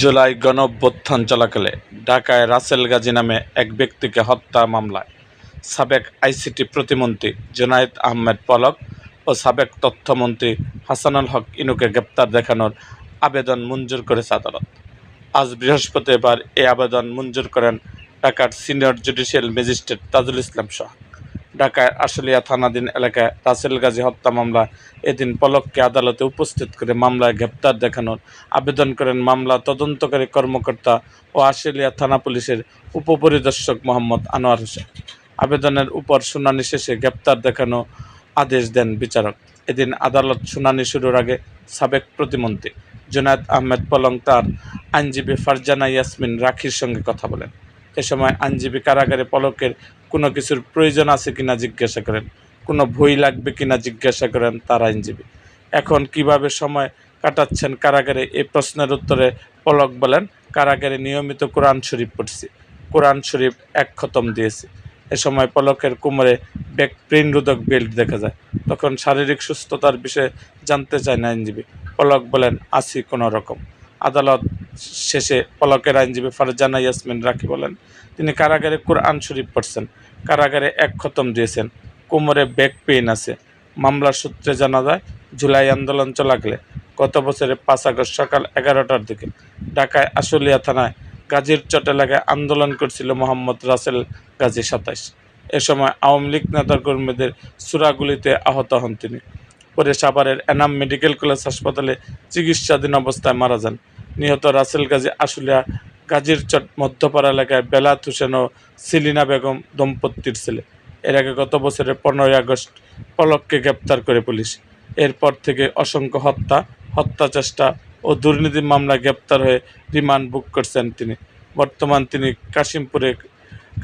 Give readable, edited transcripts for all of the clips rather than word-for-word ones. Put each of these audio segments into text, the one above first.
জুলাই গণঅভ্যুত্থান চলাকালে ঢাকায় রাসেল গাজী নামে এক ব্যক্তিকে হত্যা মামলায় সাবেক আইসিটি প্রতিমন্ত্রী জুনায়েদ আহমেদ পলক ও সাবেক তথ্যমন্ত্রী হাসানুল হক ইনুকে গ্রেপ্তার দেখানোর আবেদন মঞ্জুর করেছে আদালত। আজ বৃহস্পতিবার এই আবেদন মঞ্জুর করেন ঢাকার senior judicial magistrate Tajul Islam Shah. ঢাকার আশুলিয়া থানাধীন এলাকায় রাসেল গাজী হত্যা মামলা এদিন পলককে আদালতে উপস্থিত করে মামলায় গ্রেপ্তার দেখানোর আবেদন করেন মামলা তদন্তকারী কর্মকর্তা ও আশুলিয়া থানা পুলিশের উপপরিদর্শক মোহাম্মদ আনোয়ার হোসেন। আবেদনের উপর শুনানি শেষে গ্রেপ্তার দেখানো আদেশ দেন বিচারক। এদিন আদালত শুনানি শুরুর আগে সাবেক প্রতিমন্ত্রী জুনায়েদ আহমেদ পলক তার আইনজীবী ফারজানা ইয়াসমিন রাখির সঙ্গে কথা বলেন। এ সময় আইনজীবী কারাগারে পলকের কোনো কিছুর প্রয়োজন আছে কিনা জিজ্ঞাসা করেন, কোনো ভয় লাগবে কিনা জিজ্ঞাসা করেন তার আইনজীবী। এখন কিভাবে সময় কাটাচ্ছেন কারাগারে, এই প্রশ্নের উত্তরে পলক বলেন, কারাগারে নিয়মিত কোরআন শরীফ পড়ছি, কোরআন শরীফ এক খতম দিয়েছি। এ সময় পলকের কোমরে ব্যাক পেইনরোধক বেল্ট দেখা যায়। তখন শারীরিক সুস্থতার বিষয়ে জানতে চান আইনজীবী। পলক বলেন, আছি কোনো রকম। আদালত শেষে পলকের আইনজীবী ফারজানা ইয়াসমিন রাখি বলেন, তিনি কারাগারে কোরআন শরীফ পড়ছেন, কারাগারে এক খতম দিয়েছেন, কোমরে ব্যাক পেইন আছে। মামলার সূত্রে জানা যায়, জুলাই আন্দোলন চলাকালে গত বছরের 5 আগস্ট সকাল 11টার দিকে ঢাকায় আশুলিয়া থানায় গাজীর চট এলাকায় আন্দোলন করছিল মোহাম্মদ রাসেল গাজী 27। এ সময় আওয়ামী লীগ নেতাকর্মীদের ছুরাগুলিতে আহত হন তিনি। পরে সাভারের এনাম মেডিকেল কলেজ হাসপাতালে চিকিৎসাধীন অবস্থায় মারা যান। নিহত রাসেল গাজী আশুলিয়া গাজীর চট মধ্যপাড়া এলাকায় বেলাত হোসেন ও সেলিনা বেগম দম্পতির ছেলে। এর আগে গত বছরের 15ই আগস্ট পলককে গ্রেপ্তার করে পুলিশ। এরপর থেকে অসংখ্য হত্যা চেষ্টা ও দুর্নীতি মামলায় গ্রেপ্তার হয়ে রিমান্ড বুক করছেন তিনি। বর্তমান তিনি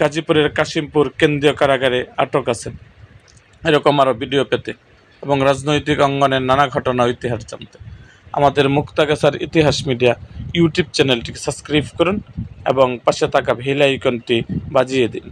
গাজীপুরের কাশিমপুর কেন্দ্রীয় কারাগারে আটক আছেন। এরকম আরও ভিডিও পেতে এবং রাজনৈতিক অঙ্গনের নানা ঘটনা ও ইতিহাস জানতে আমাদের মুক্তাগাছার ইতিহাস মিডিয়া ইউটিউব চ্যানেলটিকে সাবস্ক্রাইব করুন এবং পাশে থাকা বেল আইকনটি বাজিয়ে দিন।